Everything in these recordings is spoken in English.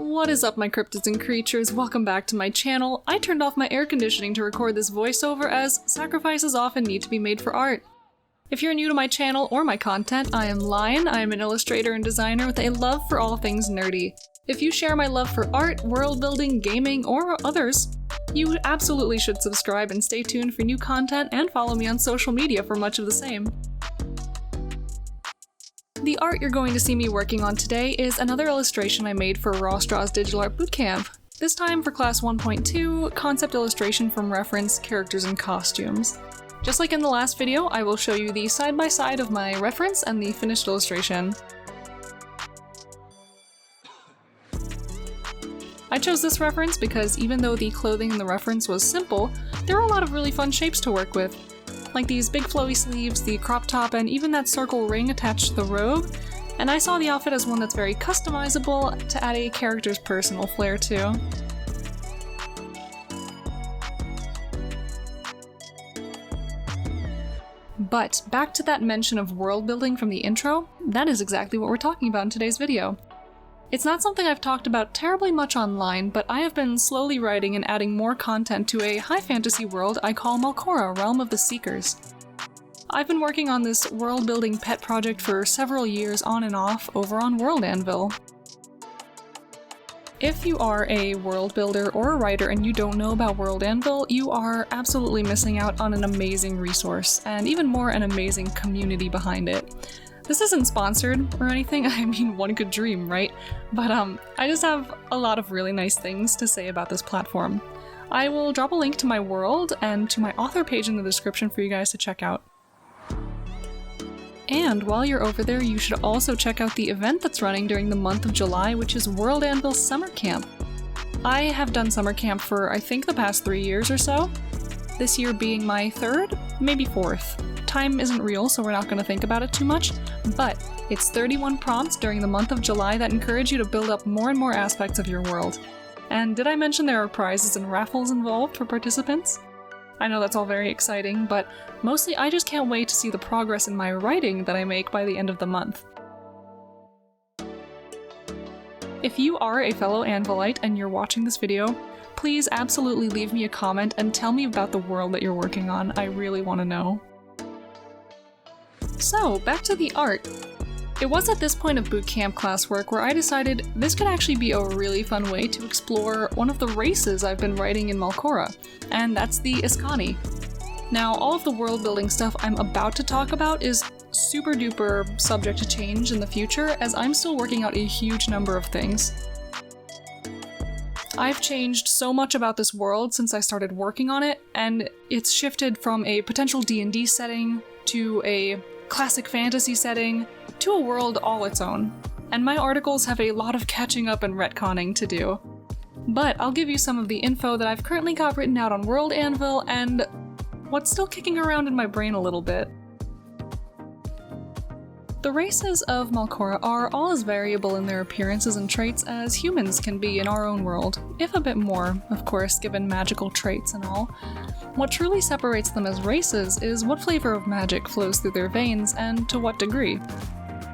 What is up, my cryptids and creatures? Welcome back to my channel. I turned off my air conditioning to record this voiceover as sacrifices often need to be made for art. If you're new to my channel or my content, I am Lion. I am an illustrator and designer with a love for all things nerdy. If you share my love for art, world building, gaming, or others, you absolutely should subscribe and stay tuned for new content and follow me on social media for much of the same. The art you're going to see me working on today is another illustration I made for Rawstraws Digital Art Bootcamp. This time for Class 1.2, concept illustration from reference, characters and costumes. Just like in the last video, I will show you the side-by-side of my reference and the finished illustration. I chose this reference because even though the clothing in the reference was simple, there are a lot of really fun shapes to work with. Like these big flowy sleeves, the crop top, and even that circle ring attached to the robe, and I saw the outfit as one that's very customizable to add a character's personal flair to. But back to that mention of world building from the intro, that is exactly what we're talking about in today's video. It's not something I've talked about terribly much online, but I have been slowly writing and adding more content to a high fantasy world I call Malkora, Realm of the Seekers. I've been working on this world-building pet project for several years on and off over on World Anvil. If you are a world builder or a writer and you don't know about World Anvil, you are absolutely missing out on an amazing resource, and even more, an amazing community behind it. This isn't sponsored or anything, I mean, one could dream, right? But I just have a lot of really nice things to say about this platform. I will drop a link to my world and to my author page in the description for you guys to check out. And while you're over there, you should also check out the event that's running during the month of July, which is World Anvil Summer Camp. I have done summer camp for I think the past 3 years or so, this year being my third, maybe fourth. Time isn't real, so we're not going to think about it too much, but it's 31 prompts during the month of July that encourage you to build up more and more aspects of your world. And did I mention there are prizes and raffles involved for participants? I know that's all very exciting, but mostly I just can't wait to see the progress in my writing that I make by the end of the month. If you are a fellow Anvilite and you're watching this video, please absolutely leave me a comment and tell me about the world that you're working on. I really want to know. So, back to the art. It was at this point of bootcamp classwork where I decided this could actually be a really fun way to explore one of the races I've been writing in Malkora, and that's the Iskani. Now, all of the world building stuff I'm about to talk about is super duper subject to change in the future, as I'm still working out a huge number of things. I've changed so much about this world since I started working on it, and it's shifted from a potential D&D setting to a classic fantasy setting to a world all its own. And my articles have a lot of catching up and retconning to do. But I'll give you some of the info that I've currently got written out on World Anvil and what's still kicking around in my brain a little bit. The races of Malkora are all as variable in their appearances and traits as humans can be in our own world, if a bit more, of course, given magical traits and all. What truly separates them as races is what flavor of magic flows through their veins and to what degree.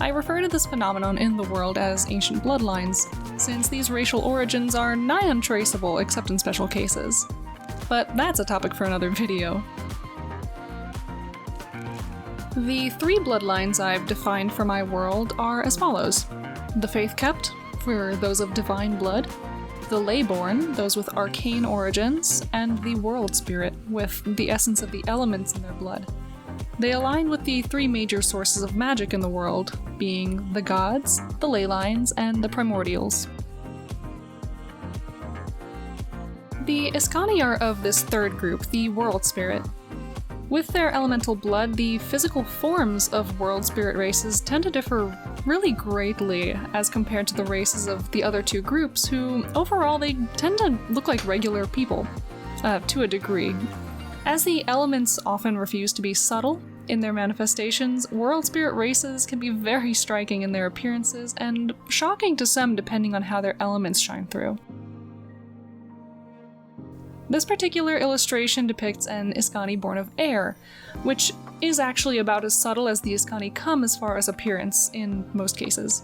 I refer to this phenomenon in the world as ancient bloodlines, since these racial origins are nigh untraceable except in special cases. But that's a topic for another video. The 3 bloodlines I've defined for my world are as follows: the Faithkept, for those of divine blood, the Leyborn, those with arcane origins, and the World Spirit, with the essence of the elements in their blood. They align with the 3 major sources of magic in the world, being the gods, the Leylines, and the primordials. The Iskani are of this third group, the World Spirit. With their elemental blood, the physical forms of World Spirit races tend to differ really greatly as compared to the races of the other 2 groups, who, overall, they tend to look like regular people, to a degree. As the elements often refuse to be subtle in their manifestations, World Spirit races can be very striking in their appearances and shocking to some depending on how their elements shine through. This particular illustration depicts an Iskani born of air, which is actually about as subtle as the Iskani come as far as appearance in most cases.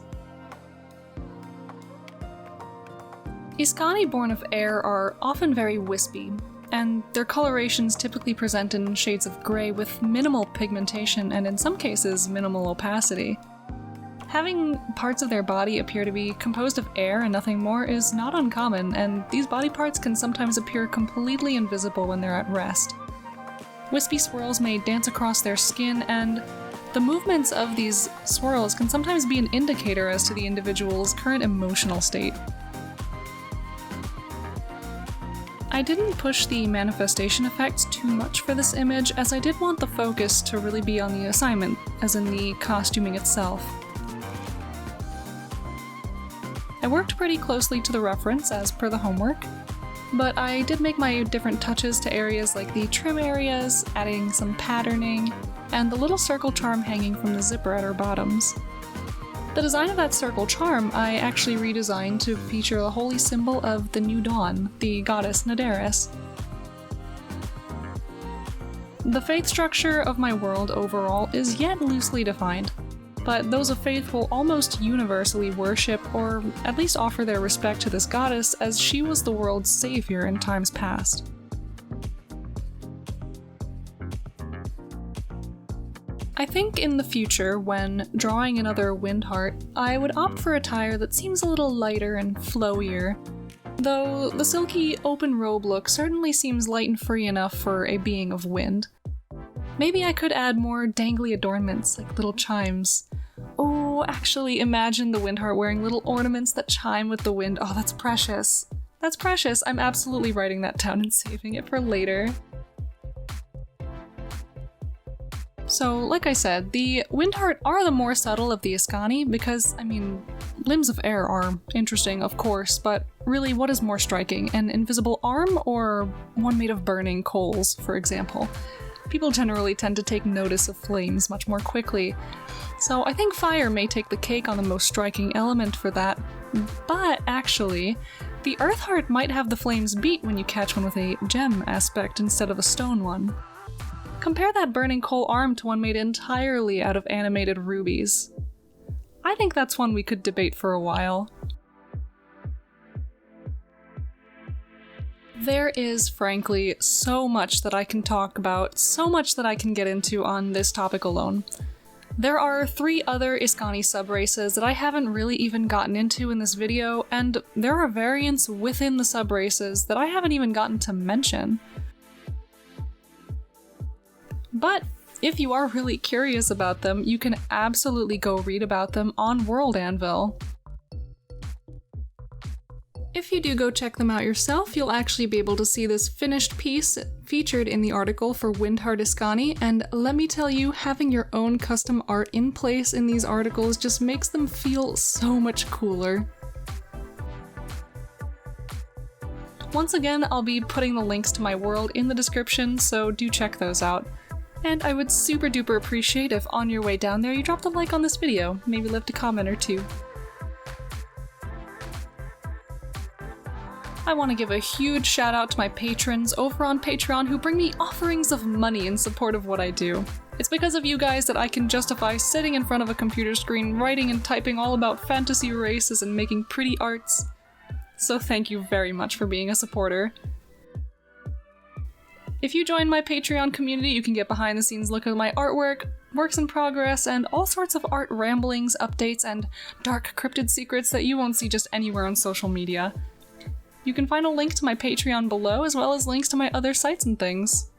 Iskani born of air are often very wispy, and their colorations typically present in shades of gray with minimal pigmentation and in some cases minimal opacity. Having parts of their body appear to be composed of air and nothing more is not uncommon, and these body parts can sometimes appear completely invisible when they're at rest. Wispy swirls may dance across their skin, and the movements of these swirls can sometimes be an indicator as to the individual's current emotional state. I didn't push the manifestation effects too much for this image, as I did want the focus to really be on the assignment, as in the costuming itself. I worked pretty closely to the reference as per the homework, but I did make my different touches to areas like the trim areas, adding some patterning, and the little circle charm hanging from the zipper at her bottoms. The design of that circle charm I actually redesigned to feature the holy symbol of the new dawn, the goddess Nadaris. The faith structure of my world overall is yet loosely defined, but those of faith will almost universally worship or at least offer their respect to this goddess, as she was the world's savior in times past. I think in the future, when drawing another Windheart, I would opt for attire that seems a little lighter and flowier, though the silky open robe look certainly seems light and free enough for a being of wind. Maybe I could add more dangly adornments like little chimes. Oh, actually imagine the Windheart wearing little ornaments that chime with the wind. Oh, that's precious. That's precious. I'm absolutely writing that down and saving it for later. So, like I said, the Windheart are the more subtle of the Iskani because, limbs of air are interesting, of course, but really, what is more striking? An invisible arm or one made of burning coals, for example? People generally tend to take notice of flames much more quickly, so I think fire may take the cake on the most striking element for that. But actually, the Earthheart might have the flames beat when you catch one with a gem aspect instead of a stone one. Compare that burning coal arm to one made entirely out of animated rubies. I think that's one we could debate for a while. There is, frankly, so much that I can talk about, so much that I can get into on this topic alone. There are 3 other Iskani subraces that I haven't really even gotten into in this video, and there are variants within the subraces that I haven't even gotten to mention. But if you are really curious about them, you can absolutely go read about them on World Anvil. If you do go check them out yourself, you'll actually be able to see this finished piece featured in the article for Windheart Iskani, and let me tell you, having your own custom art in place in these articles just makes them feel so much cooler. Once again, I'll be putting the links to my world in the description, so do check those out. And I would super duper appreciate if on your way down there you dropped a like on this video, maybe left a comment or two. I want to give a huge shout out to my patrons over on Patreon who bring me offerings of money in support of what I do. It's because of you guys that I can justify sitting in front of a computer screen, writing and typing all about fantasy races and making pretty arts. So thank you very much for being a supporter. If you join my Patreon community, you can get behind the scenes look at my artwork, works in progress, and all sorts of art ramblings, updates, and dark cryptid secrets that you won't see just anywhere on social media. You can find a link to my Patreon below, as well as links to my other sites and things.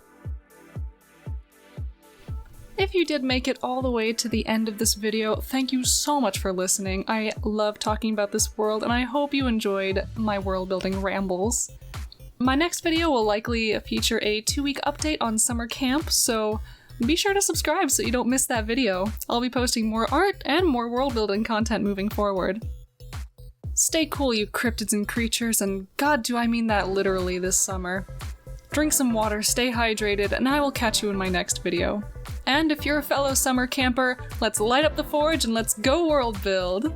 If you did make it all the way to the end of this video, thank you so much for listening. I love talking about this world, and I hope you enjoyed my world-building rambles. My next video will likely feature a 2-week update on summer camp, so be sure to subscribe so you don't miss that video. I'll be posting more art and more world-building content moving forward. Stay cool, you cryptids and creatures, and God, do I mean that literally this summer. Drink some water, stay hydrated, and I will catch you in my next video. And if you're a fellow summer camper, let's light up the forge and let's go world build!